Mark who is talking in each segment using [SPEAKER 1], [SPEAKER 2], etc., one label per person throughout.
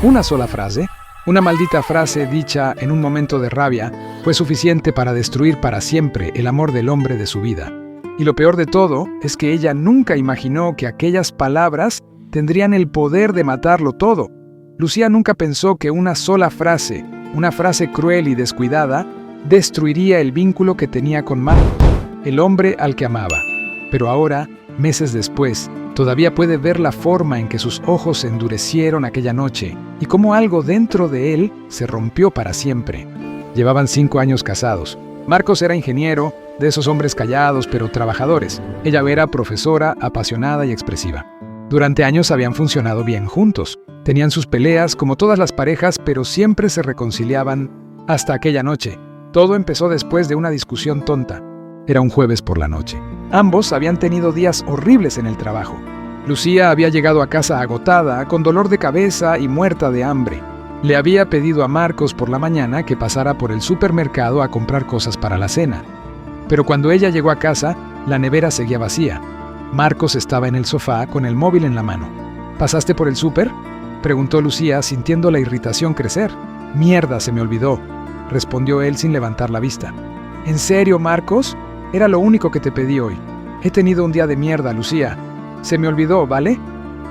[SPEAKER 1] Una sola frase, una maldita frase dicha en un momento de rabia, fue suficiente para destruir para siempre el amor del hombre de su vida. Y lo peor de todo es que ella nunca imaginó que aquellas palabras tendrían el poder de matarlo todo. Lucía nunca pensó que una sola frase, una frase cruel y descuidada, destruiría el vínculo que tenía con Marcos, el hombre al que amaba. Pero ahora, meses después, todavía puede ver la forma en que sus ojos se endurecieron aquella noche y cómo algo dentro de él se rompió para siempre. Llevaban 5 años casados. Marcos era ingeniero, de esos hombres callados pero trabajadores. Ella era profesora, apasionada y expresiva. Durante años habían funcionado bien juntos. Tenían sus peleas como todas las parejas, pero siempre se reconciliaban hasta aquella noche. Todo empezó después de una discusión tonta. Era un jueves por la noche. Ambos habían tenido días horribles en el trabajo. Lucía había llegado a casa agotada, con dolor de cabeza y muerta de hambre. Le había pedido a Marcos por la mañana que pasara por el supermercado a comprar cosas para la cena. Pero cuando ella llegó a casa, la nevera seguía vacía. Marcos estaba en el sofá con el móvil en la mano. ¿Pasaste por el súper?, preguntó Lucía, sintiendo la irritación crecer. «Mierda, se me olvidó», respondió él sin levantar la vista. «¿En serio, Marcos? Era lo único que te pedí hoy. He tenido un día de mierda, Lucía. Se me olvidó, ¿vale?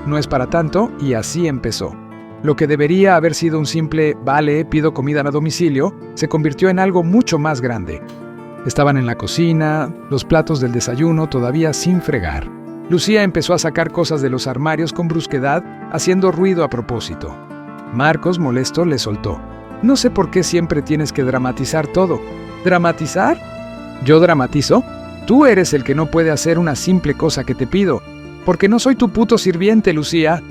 [SPEAKER 1] No es para tanto», y así empezó. Lo que debería haber sido un simple «vale, pido comida a domicilio», se convirtió en algo mucho más grande. Estaban en la cocina, los platos del desayuno todavía sin fregar. Lucía empezó a sacar cosas de los armarios con brusquedad, haciendo ruido a propósito. Marcos, molesto, le soltó. «No sé por qué siempre tienes que dramatizar todo». «¿Dramatizar? ¿Yo dramatizo? Tú eres el que no puede hacer una simple cosa que te pido. Porque no soy tu puto sirviente, Lucía.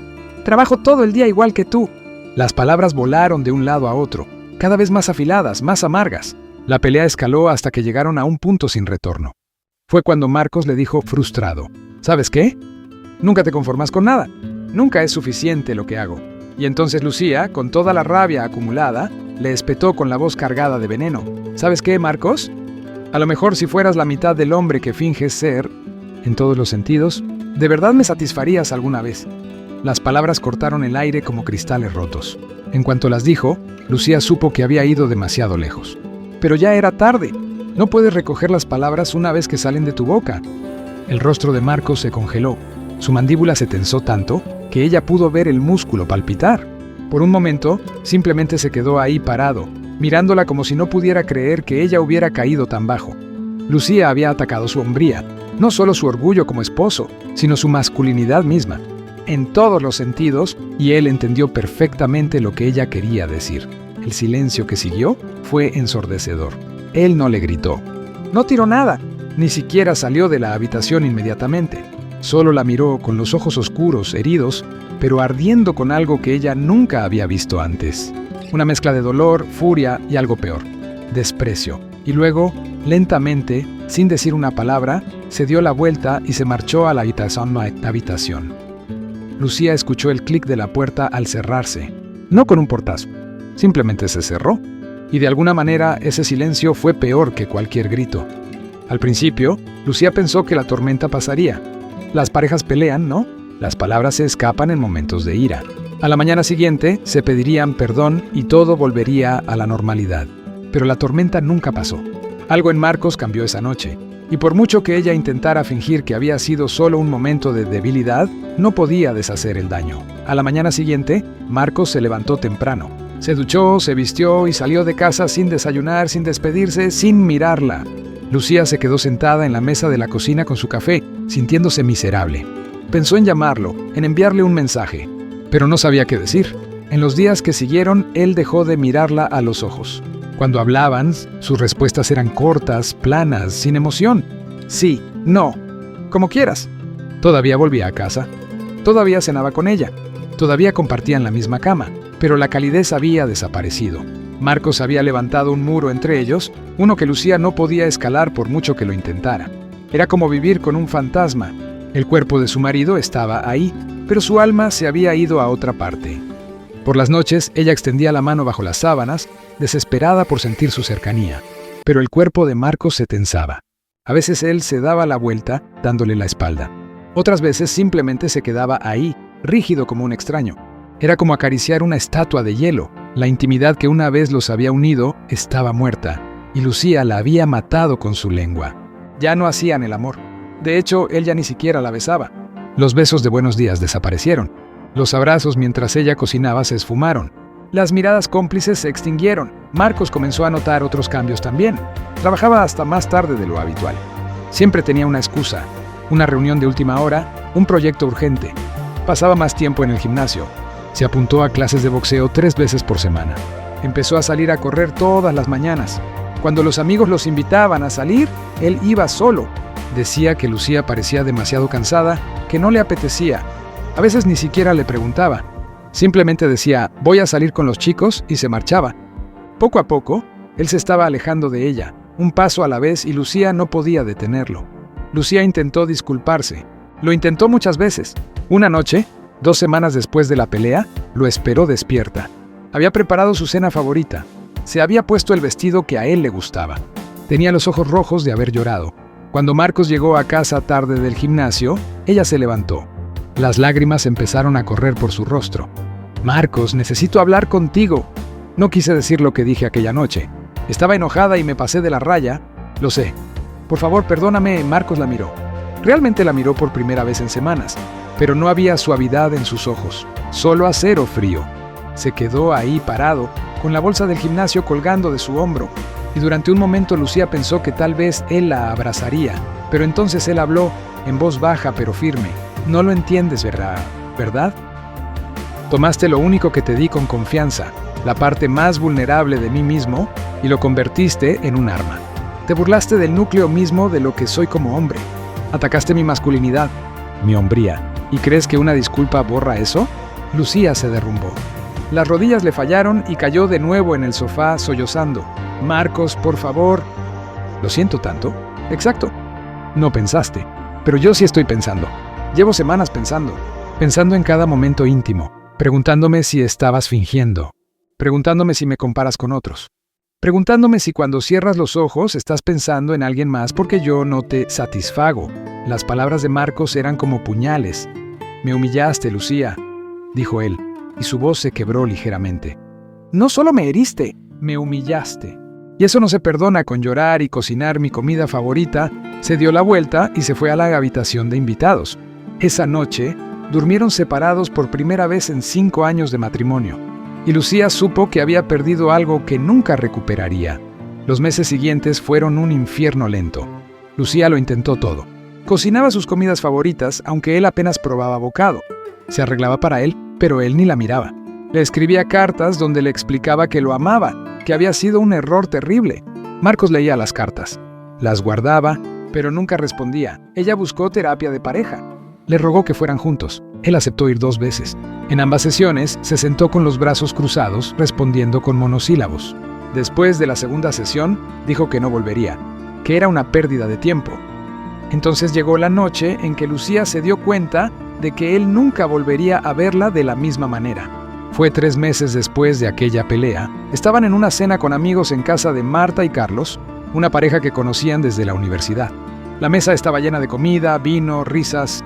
[SPEAKER 1] Trabajo todo el día igual que tú». Las palabras volaron de un lado a otro, cada vez más afiladas, más amargas. La pelea escaló hasta que llegaron a un punto sin retorno. Fue cuando Marcos le dijo frustrado: «¿Sabes qué? Nunca te conformas con nada. Nunca es suficiente lo que hago». Y entonces Lucía, con toda la rabia acumulada, le espetó con la voz cargada de veneno: «¿Sabes qué, Marcos? A lo mejor si fueras la mitad del hombre que finges ser, en todos los sentidos, de verdad me satisfarías alguna vez». Las palabras cortaron el aire como cristales rotos. En cuanto las dijo, Lucía supo que había ido demasiado lejos. Pero ya era tarde. No puedes recoger las palabras una vez que salen de tu boca. El rostro de Marcos se congeló. Su mandíbula se tensó tanto que ella pudo ver el músculo palpitar. Por un momento, simplemente se quedó ahí parado, mirándola como si no pudiera creer que ella hubiera caído tan bajo. Lucía había atacado su hombría, no solo su orgullo como esposo, sino su masculinidad misma, en todos los sentidos, y él entendió perfectamente lo que ella quería decir. El silencio que siguió fue ensordecedor. Él no le gritó. No tiró nada, ni siquiera salió de la habitación inmediatamente. Solo la miró con los ojos oscuros, heridos, pero ardiendo con algo que ella nunca había visto antes. Una mezcla de dolor, furia y algo peor: desprecio. Y luego, lentamente, sin decir una palabra, se dio la vuelta y se marchó a la habitación. Lucía escuchó el clic de la puerta al cerrarse. No con un portazo, simplemente se cerró. Y de alguna manera ese silencio fue peor que cualquier grito. Al principio, Lucía pensó que la tormenta pasaría. Las parejas pelean, ¿no? Las palabras se escapan en momentos de ira. A la mañana siguiente se pedirían perdón y todo volvería a la normalidad. Pero la tormenta nunca pasó. Algo en Marcos cambió esa noche. Y por mucho que ella intentara fingir que había sido solo un momento de debilidad, no podía deshacer el daño. A la mañana siguiente, Marcos se levantó temprano. Se duchó, se vistió y salió de casa sin desayunar, sin despedirse, sin mirarla. Lucía se quedó sentada en la mesa de la cocina con su café, sintiéndose miserable. Pensó en llamarlo, en enviarle un mensaje, pero no sabía qué decir. En los días que siguieron, él dejó de mirarla a los ojos. Cuando hablaban, sus respuestas eran cortas, planas, sin emoción. Sí, no, como quieras. Todavía volvía a casa. Todavía cenaba con ella. Todavía compartían la misma cama, pero la calidez había desaparecido. Marcos había levantado un muro entre ellos, uno que Lucía no podía escalar por mucho que lo intentara. Era como vivir con un fantasma. El cuerpo de su marido estaba ahí, pero su alma se había ido a otra parte. Por las noches, ella extendía la mano bajo las sábanas, desesperada por sentir su cercanía. Pero el cuerpo de Marcos se tensaba. A veces él se daba la vuelta, dándole la espalda. Otras veces simplemente se quedaba ahí, rígido como un extraño. Era como acariciar una estatua de hielo. La intimidad que una vez los había unido estaba muerta, y Lucía la había matado con su lengua. Ya no hacían el amor. De hecho, él ya ni siquiera la besaba. Los besos de buenos días desaparecieron. Los abrazos mientras ella cocinaba se esfumaron. Las miradas cómplices se extinguieron. Marcos comenzó a notar otros cambios también. Trabajaba hasta más tarde de lo habitual. Siempre tenía una excusa. Una reunión de última hora, un proyecto urgente. Pasaba más tiempo en el gimnasio. Se apuntó a clases de boxeo 3 veces por semana. Empezó a salir a correr todas las mañanas. Cuando los amigos los invitaban a salir, él iba solo. Decía que Lucía parecía demasiado cansada, que no le apetecía. A veces ni siquiera le preguntaba. Simplemente decía, voy a salir con los chicos, y se marchaba. Poco a poco, él se estaba alejando de ella, un paso a la vez, y Lucía no podía detenerlo. Lucía intentó disculparse. Lo intentó muchas veces. Una noche, 2 semanas después de la pelea, lo esperó despierta. Había preparado su cena favorita. Se había puesto el vestido que a él le gustaba. Tenía los ojos rojos de haber llorado. Cuando Marcos llegó a casa tarde del gimnasio, ella se levantó. Las lágrimas empezaron a correr por su rostro. «Marcos, necesito hablar contigo». No quise decir lo que dije aquella noche. Estaba enojada y me pasé de la raya. Lo sé. Por favor, perdóname. Marcos la miró. Realmente la miró por primera vez en semanas, pero no había suavidad en sus ojos, solo acero frío. Se quedó ahí parado, con la bolsa del gimnasio colgando de su hombro, y durante un momento Lucía pensó que tal vez él la abrazaría, pero entonces él habló, en voz baja pero firme. «No lo entiendes, ¿verdad? Tomaste lo único que te di con confianza, la parte más vulnerable de mí mismo, y lo convertiste en un arma. Te burlaste del núcleo mismo de lo que soy como hombre. Atacaste mi masculinidad, mi hombría. ¿Y crees que una disculpa borra eso?» Lucía se derrumbó. Las rodillas le fallaron y cayó de nuevo en el sofá sollozando. «Marcos, por favor». «¿Lo siento tanto?» «Exacto. No pensaste. Pero yo sí estoy pensando. Llevo semanas pensando en cada momento íntimo, preguntándome si estabas fingiendo, preguntándome si me comparas con otros, preguntándome si cuando cierras los ojos estás pensando en alguien más porque yo no te satisfago». Las palabras de Marcos eran como puñales. «Me humillaste, Lucía», dijo él, y su voz se quebró ligeramente. «No solo me heriste, me humillaste. Y eso no se perdona con llorar y cocinar mi comida favorita». Se dio la vuelta y se fue a la habitación de invitados. Esa noche, durmieron separados por primera vez en 5 años de matrimonio. Y Lucía supo que había perdido algo que nunca recuperaría. Los meses siguientes fueron un infierno lento. Lucía lo intentó todo. Cocinaba sus comidas favoritas, aunque él apenas probaba bocado. Se arreglaba para él, pero él ni la miraba. Le escribía cartas donde le explicaba que lo amaba, que había sido un error terrible. Marcos leía las cartas. Las guardaba, pero nunca respondía. Ella buscó terapia de pareja. Le rogó que fueran juntos. Él aceptó ir 2 veces. En ambas sesiones, se sentó con los brazos cruzados, respondiendo con monosílabos. Después de la segunda sesión, dijo que no volvería, que era una pérdida de tiempo. Entonces llegó la noche en que Lucía se dio cuenta de que él nunca volvería a verla de la misma manera. Fue 3 meses después de aquella pelea. Estaban en una cena con amigos en casa de Marta y Carlos, una pareja que conocían desde la universidad. La mesa estaba llena de comida, vino, risas.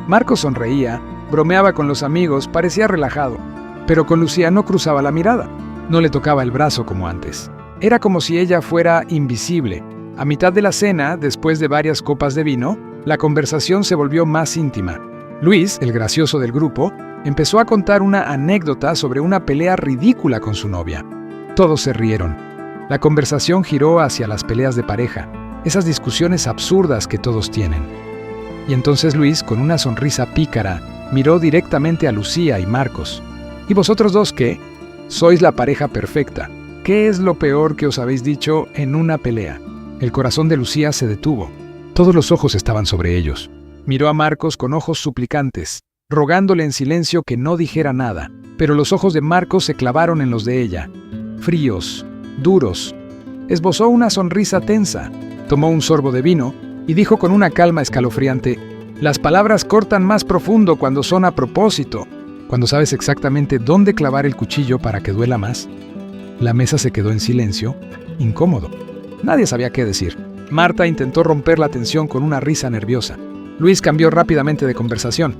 [SPEAKER 1] Marcos sonreía, bromeaba con los amigos, parecía relajado, pero con Lucía no cruzaba la mirada, no le tocaba el brazo como antes. Era como si ella fuera invisible. A mitad de la cena, después de varias copas de vino, la conversación se volvió más íntima. Luis, el gracioso del grupo, empezó a contar una anécdota sobre una pelea ridícula con su novia. Todos se rieron. La conversación giró hacia las peleas de pareja, esas discusiones absurdas que todos tienen. Y entonces Luis, con una sonrisa pícara, miró directamente a Lucía y Marcos. «¿Y vosotros dos qué? Sois la pareja perfecta. ¿Qué es lo peor que os habéis dicho en una pelea?» El corazón de Lucía se detuvo. Todos los ojos estaban sobre ellos. Miró a Marcos con ojos suplicantes, rogándole en silencio que no dijera nada, pero los ojos de Marcos se clavaron en los de ella. Fríos, duros. Esbozó una sonrisa tensa, tomó un sorbo de vino y dijo con una calma escalofriante: «Las palabras cortan más profundo cuando son a propósito, cuando sabes exactamente dónde clavar el cuchillo para que duela más». La mesa se quedó en silencio, incómodo. Nadie sabía qué decir. Marta intentó romper la tensión con una risa nerviosa. Luis cambió rápidamente de conversación,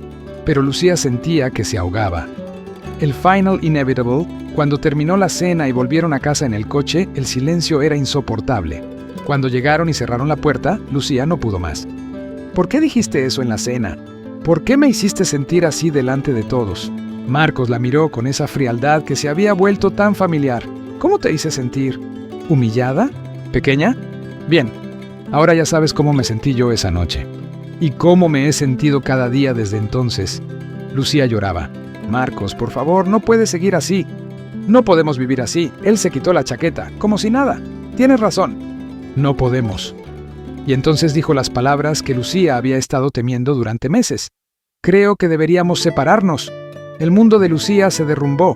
[SPEAKER 1] pero Lucía sentía que se ahogaba. El final inevitable, cuando terminó la cena y volvieron a casa en el coche, el silencio era insoportable. Cuando llegaron y cerraron la puerta, Lucía no pudo más. ¿Por qué dijiste eso en la cena? ¿Por qué me hiciste sentir así delante de todos? Marcos la miró con esa frialdad que se había vuelto tan familiar. ¿Cómo te hice sentir? ¿Humillada? ¿Pequeña? Bien, ahora ya sabes cómo me sentí yo esa noche. Y cómo me he sentido cada día desde entonces. Lucía lloraba. Marcos, por favor, no puedes seguir así. No podemos vivir así. Él se quitó la chaqueta, como si nada. Tienes razón. No podemos. Y entonces dijo las palabras que Lucía había estado temiendo durante meses. Creo que deberíamos separarnos. El mundo de Lucía se derrumbó.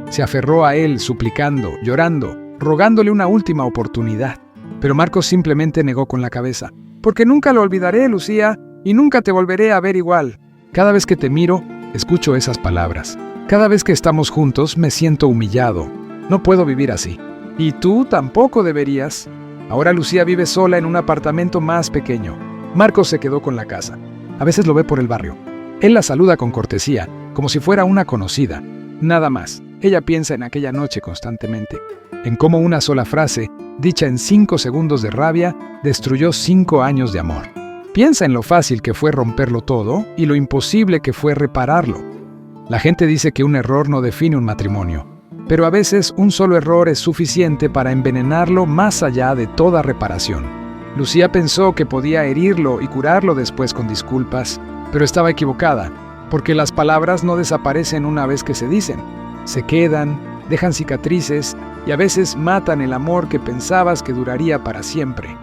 [SPEAKER 1] Se aferró a él, suplicando, llorando, rogándole una última oportunidad. Pero Marcos simplemente negó con la cabeza. Porque nunca lo olvidaré, Lucía, y nunca te volveré a ver igual. Cada vez que te miro, escucho esas palabras. Cada vez que estamos juntos, me siento humillado. No puedo vivir así. Y tú tampoco deberías. Ahora Lucía vive sola en un apartamento más pequeño. Marcos se quedó con la casa. A veces lo ve por el barrio. Él la saluda con cortesía, como si fuera una conocida. Nada más. Ella piensa en aquella noche constantemente. En cómo una sola frase, dicha en 5 segundos de rabia, destruyó 5 años de amor. Piensa en lo fácil que fue romperlo todo y lo imposible que fue repararlo. La gente dice que un error no define un matrimonio, pero a veces un solo error es suficiente para envenenarlo más allá de toda reparación. Lucía pensó que podía herirlo y curarlo después con disculpas, pero estaba equivocada, porque las palabras no desaparecen una vez que se dicen. Se quedan, dejan cicatrices y a veces matan el amor que pensabas que duraría para siempre.